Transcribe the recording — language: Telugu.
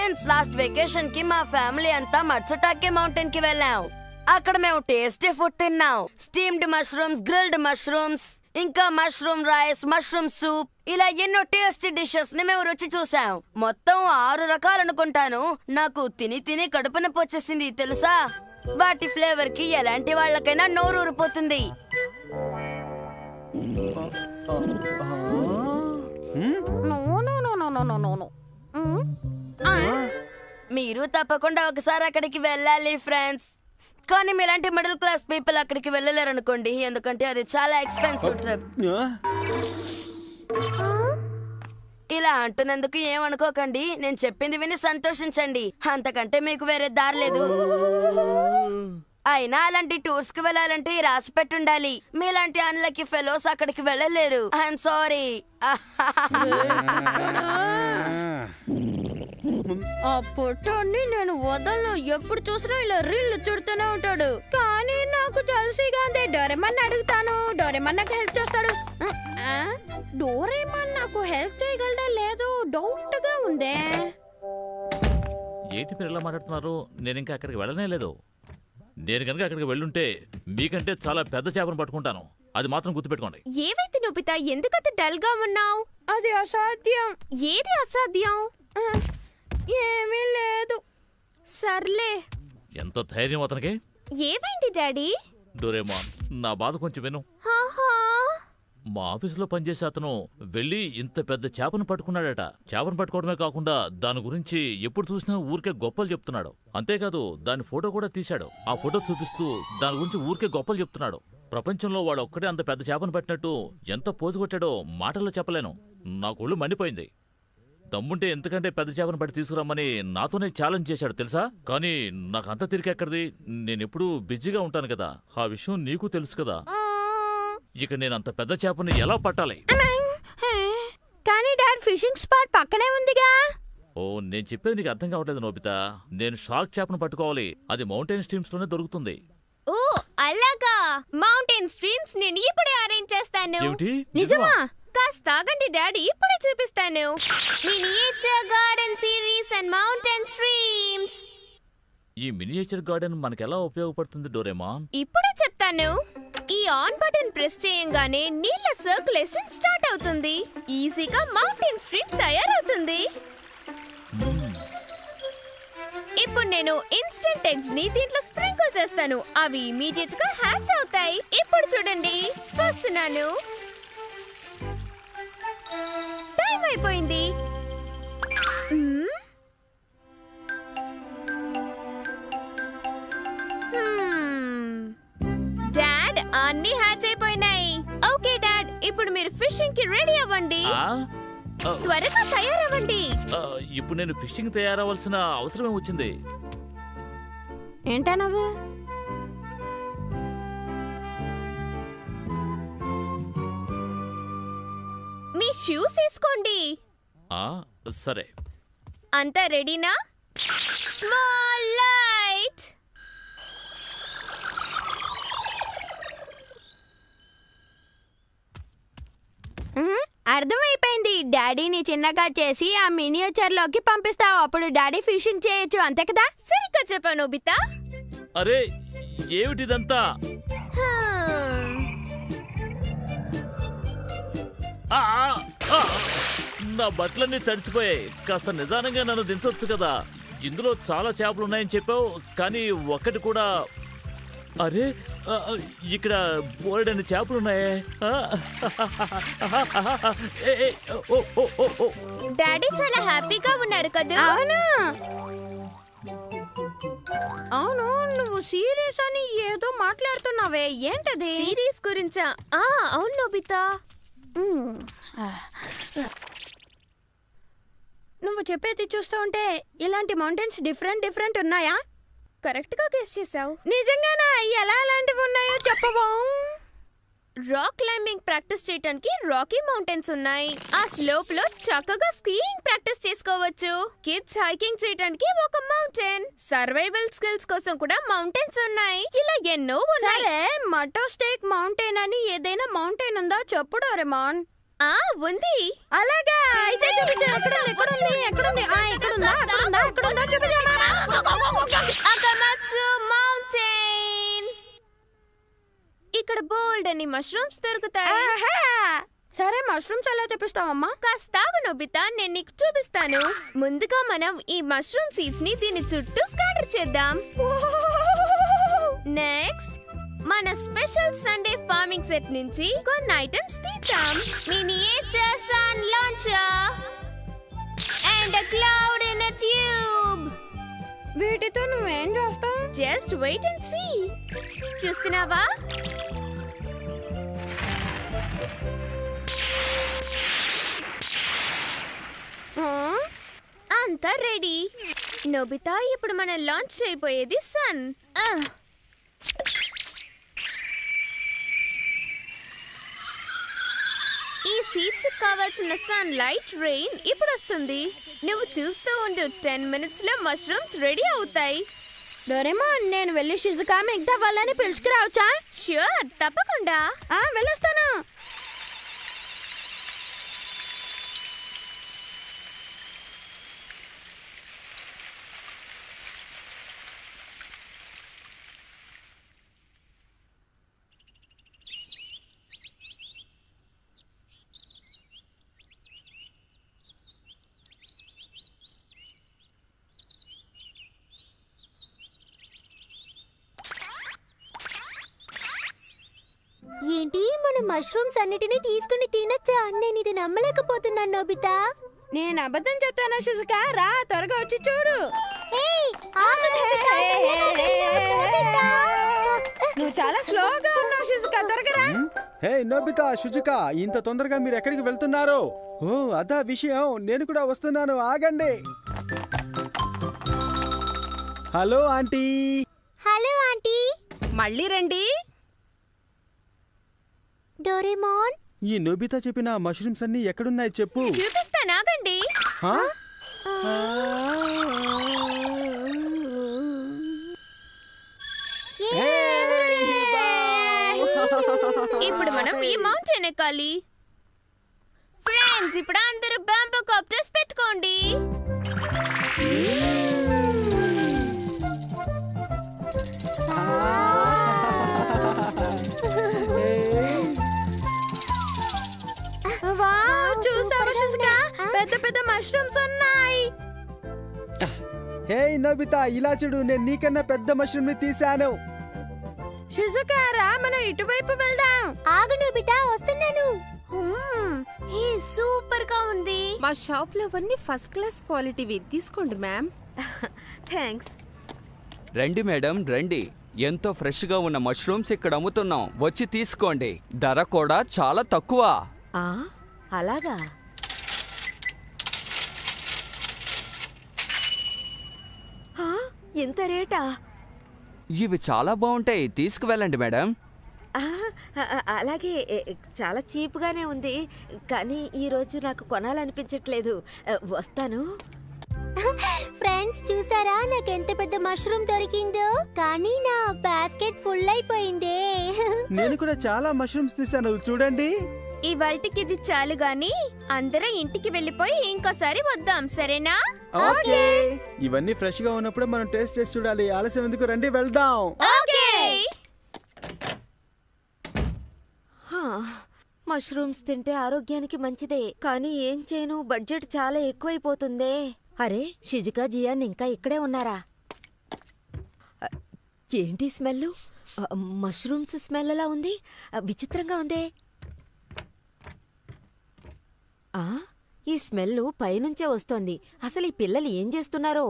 ఫ్రెండ్స్, లాస్ట్ వెకేషన్ కి మా ఫ్యామిలీ అంతా మట్సుటాకే మౌంటైన్ కి వెళ్ళాం. అక్కడ మేము టేస్టీ ఫుడ్ తిన్నాం. స్టీమ్డ్ మష్రూమ్స్, గ్రిల్డ్ మష్రూమ్స్, ఇంకా మష్రూమ్ రైస్, మష్రూమ్ సూప్, ఇలా ఎన్నో టేస్టీ డిషెస్ ని మేము రుచి చూసాం. మొత్తం 6 రకాలు అనుకుంటాను. నాకు తిని తిని కడుపు నొప్పి వచ్చేసింది తెలుసా. వాటి ఫ్లేవర్ కి ఎలాంటి వాళ్ళకైనా నోరు ఊరిపోతుంది. మీరు తప్పకుండా ఒకసారి అక్కడికి వెళ్ళాలి ఫ్రెండ్స్. కానీ మీలాంటి మిడిల్ క్లాస్ పీపుల్ అక్కడికి వెళ్ళలేరు అనుకోండి, ఎందుకంటే అది చాలా ఎక్స్పెన్సివ్ ట్రిప్. ఇలా అంటున్నందుకు ఏమనుకోకండి, నేను చెప్పింది విని సంతోషించండి. అంతకంటే మీకు వేరే దారి లేదు. అయినా అలాంటి టూర్స్ కి వెళ్ళాలంటే రాసి పెట్టుండాలి. మీలాంటి అన్లకి ఫెలోస్ అక్కడికి వెళ్ళలేరు. I'm sorry. ఆ పొట్టోడిని నేను వదలను. ఎప్పుడు చూసినా ఇలా రీళ్లు చుడుతూనే ఉంటాడు. కానీ నాకు తెలిసిగా డోరేమాన్ అడుగుతాను, డోరేమాన్ నాకు హెల్ప్ చేస్తాడు. డోరేమాన్ నాకు హెల్ప్ చేయగలడా లేదు డౌట్ గా ఉందే. ఏంటి మీరు ఎలా మాట్లాడుతున్నారు? నేను ఇంకా అక్కడికి వెళ్ళనే లేదు. నేను కనుక అక్కడికి వెళ్ళుంటే మీకంటే చాలా పెద్ద చేపను పట్టుకుంటాను. అది మాత్రం గుర్తుపెట్టుకోండి. ఏవైతే నోబితా, ఎందుకంత డల్ గా ఉన్నావు? అది అసాధ్యం. ఏది అసాధ్యం? ఏమీ లేదు. సర్లే. ఎంత ధైర్యం అతనికి! ఏమైంది డాడీ? డోరేమాన్, నా బాధ కొంచెం విను. మా ఆఫీసులో పనిచేసే అతను వెళ్ళి ఇంత పెద్ద చేపను పట్టుకున్నాడట. చేపను పట్టుకోవడమే కాకుండా దాని గురించి ఎప్పుడు చూసినా ఊరికే గొప్పలు చెప్తున్నాడు. అంతేకాదు దాని ఫోటో కూడా తీశాడు. ఆ ఫోటో చూపిస్తూ దాని గురించి ఊరికే గొప్పలు చెప్తున్నాడు. ప్రపంచంలో వాడు ఒక్కడే అంత పెద్ద చేపను పట్టినట్టు ఎంత పోజు కొట్టాడో మాటల్లో చెప్పలేను. నాకు ఒళ్ళు మండిపోయింది. దమ్ముంటే ఎంతకంటే పెద్ద చేపను పట్టి తీసుకురమ్మని నాతోనే ఛాలెంజ్ చేశాడు తెలుసా. కానీ నాకు అంత తిరిగెక్కడిది, నేనెప్పుడూ బిజీగా ఉంటాను కదా. ఆ విషయం నీకు తెలుసు కదా. ఇక నేను అంత పెద్ద చేపని ఎలా పట్టాలి? కానీ డాడ్, ఫిషింగ్ స్పాట్ పక్కనే ఉందిగా. ఓ, నేను చెప్పేది నీకు అర్థం కావట్లేదు నోబితా. నేను షార్క్ చేపను పట్టుకోవాలి. అది మౌంటైన్ స్ట్రీమ్స్ లోనే దొరుకుతుంది. ఓ అలాగా. మౌంటైన్ స్ట్రీమ్స్ నేను ఇప్పుడే అరేంజ్ చేస్తాను. ఏమిటి? నిజమా? కాస్త ఆగండి డాడీ, ఇప్పుడే చూపిస్తాను. Miniature garden series and mountain streams. ఈ మినియేచర్ గార్డెన్ మనకెలా ఉపయోగపడుతుంది డోరేమాన్? ఇప్పుడే చెప్తాను. ఈ ఆన్ బటన్ ప్రెస్ చేయంగానే నీళ్ళ సర్క్యులేషన్ స్టార్ట్ అవుతుంది. ఈజీగా మౌంటైన్ స్ట్రీమ్ తయారవుతుంది. ఇప్పుడు నేను ఇన్స్టెంట్ ఎగ్స్ ని దీంట్లో స్ప్రింకిల్ చేస్తాను. అవి ఇమీడియట్ గా హ్యాచ్ అవుతాయి. ఇప్పుడు చూడండి, వస్తున్నాను. టైం అయిపోయింది. డాడ్, అన్ని హ్యాచ్ అయిపోయినాయి. ఓకే డాడ్, ఇప్పుడు మీరు ఫిషింగ్ కి రెడీ అవ్వండి. త్వరగా తయారవ్వండి. ఇప్పుడు నేను ఫిషింగ్ తయారవలసిన అవసరమే వచ్చింది. ఏంటా నువ్వు? మీ షూస్ వేసుకోండి. సరే. అంతా రెడీనా? Small light. అర్థమైపోయింది. డాడీని చిన్నగా చేసి ఆ మినియేచర్ లోకి పంపిస్తావు. అప్పుడు డాడీ ఫిషింగ్ చేయొచ్చు, అంతే కదా? సరిగ్గా చెప్పాను నోబితా. అరే, ఏమిటిదంతా? నా బట్టలన్నీ తడిచిపోయాయి. కాస్త నిదానంగా నన్ను దించొచ్చు కదా. ఇందులో చాలా చేపలున్నాయని చెప్పావు, కానీ ఒక్కటి కూడా. అరే, ఇక్కడ బోల్డని చేపలున్నాయే. డాడీ చాలా హ్యాపీగా ఉన్నారు కదా? అవును అవును, నువ్వు సీరియస్ అని ఏదో మాట్లాడుతున్నావే, ఏంటది? సిరీస్ గురించా? అవును నోబితా. నువ్వు చెప్పేది చూస్తూ ఉంటే ఇలాంటి మౌంటైన్స్ డిఫరెంట్ ఉన్నాయా? కరెక్ట్ గా గెస్ చేసావు. నిజంగానా? ఎలా అలాంటివి ఉన్నాయో చెప్పవా? రాక్ క్లైంబింగ్ ప్రాక్టీస్ చేయడానికి రాకీ మౌంటైన్స్ ఉన్నాయి. ఆ స్లోప్ లో చక్కగా స్కీయింగ్ ప్రాక్టీస్ చేసుకోవచ్చు. కిడ్స్ హైకింగ్ చేయడానికి ఒక మౌంటైన్. సర్వైవల్ స్కిల్స్ కోసం కూడా మౌంటైన్స్ ఉన్నాయి. ఇలా ఎన్నో ఉన్నాయి. సరే, మటో స్టేక్ మౌంటైన్ అని ఏదైనా మౌంటైన్ ఉందా చెప్పు డోరేమాన్. ఉంది. అలాగా, అయితే చూపించు. ఎక్కడుంది? ఎక్కడుంది? ఎక్కడుంది? ఎక్కడుందా? అకమత్సు మౌంటైన్. ఇక్కడ బోల్డ్ అని మష్రూమ్స్ దొరుకుతాయి. సరే, మష్రూమ్స్ ఎలా తెప్పిస్తావమ్మా? కాస్తాగు నోబితా, నేను నీకు చూపిస్తాను. ముందుగా మనం ఈ మష్రూమ్ సీడ్స్ ని దీని చుట్టూ స్కాటర్ చేద్దాం. నెక్స్ట్ మన స్పెషల్ సండే ఫార్మింగ్ సెట్ నుంచి కొన్ని ఐటమ్స్ తీద్దాం. Miniature sun launcher and a cloud in a tube. వీటితో నువ్వేం చేస్తావు? Just wait and see. చూస్తున్నావా? అంతా రెడీ. నోబితా, ఇప్పుడు మనం లాంచ్ చేయబోయేది సన్. ఈ సీట్స్ కావాల్సిన సన్ లైట్ రెయిన్ ఇప్పుడు వస్తుంది. నువ్వు చూస్తూ ఉండు, 10 minutes లో మష్రూమ్స్ రెడీ అవుతాయి. డోరేమోన్, నేను వెళ్ళి షిజుకా మిగతా వాళ్ళని పిలుచుకురావచ్చా? ష్యూర్, తప్పకుండా. వెళ్ళొస్తాను. ఏంటి, మన మష్రూమ్స్ అన్నిటినీ తీసుకుని తినచ్చా? నేను ఇది నమ్మలేకపోతున్నాను నోబితా. నేను అబద్ధం చెప్తానా షిజుకా? రా, త్వరగా వచ్చి చూడు. నువ్వు చాలా స్లోగా ఉన్నావు షిజుకా, త్వరగా రా. హే నోబితా, షిజుకా, ఇంత తొందరగా మీరు ఎక్కడికి వెళ్తున్నారు? ఓ, అదా విషయం. నేను కూడా వస్తున్నాను, ఆగండి. Hello aunty. Hello aunty. మళ్ళీ రండి. డోరేమోన్, ఈ నోబితా చెప్పిన మష్రూమ్స్ అన్ని ఎక్కడున్నాయి చెప్పు. చూపిస్తాను, ఆగండి. హా? ఇప్పుడు మనం ఈ మౌంటైన్ ఎక్కాలి. ఫ్రెండ్స్, ఇప్పుడు అందరూ బాంబూ కాప్టర్స్ పెట్టుకోండి. చూసావా షిజుకా, పెద్ద పెద్ద మష్రూమ్స్ ఉన్నాయి. హే నోబితా, ఇలా చూడు, నేను నీకన్నా పెద్ద మష్రూమ్ ని తీసాను. షిజుకా, రా, మనం ఇటువైపు వెళ్దాం. ఆగు నోబితా, వస్తున్నాను. ఈ సూపర్ గా ఉంది. మా షాప్ లో అవన్నీ ఫస్ట్ క్లాస్ క్వాలిటీవి. తీసుకోండి మ్యామ్. థ్యాంక్స్. రండి మేడం, రండి. ఎంతో ఫ్రెష్ గా ఉన్న మష్రూమ్స్ ఇక్కడ అమ్ముతున్నాం, వచ్చి తీసుకోండి. ధర కూడా చాలా తక్కువ. అలాగా? ఇంత రేటా? ఇవి చాలా బాగుంటాయి, తీసుకువెళ్ళండి మేడం. అలాగే, చాలా చీప్గానే ఉంది, కానీ ఈరోజు నాకు కొనాలనిపించట్లేదు. వస్తాను. ఫ్రెండ్స్, చూసారా నాకు ఎంత పెద్ద మష్రూమ్ దొరికిందో? కానీ నా బాస్కెట్ ఫుల్ అయిపోయిందే. నేను కూడా చాలా మష్రూమ్స్ తీసాను, చూడండి. ఇవాల్టికి ఇది చాలు గాని అందరం ఇంటికి వెళ్ళిపోయి ఇంకోసారి వద్దాం, సరేనా? ఓకే. ఇవన్నీ ఫ్రెష్ గా ఉన్నప్పుడు మనం టేస్ట్ చేసి చూడాలి. ఆలస్యం ఎందుకు, రండి వెళ్దాం. ఓకే. మష్రూమ్స్ తింటే ఆరోగ్యానికి మంచిదే, కానీ ఏం చేయను, బడ్జెట్ చాలా ఎక్కువైపోతుందే. అరే, షిజుకా, జియాన్ ఇంకా ఇక్కడే ఉన్నారా? ఏంటి స్మెల్? మష్రూమ్స్ స్మెల్ ఎలా ఉంది? విచిత్రంగా ఉందే. ఈ స్మెల్ పైనుంచే వస్తోంది. అసలు ఈ పిల్లలు ఏం చేస్తున్నారో?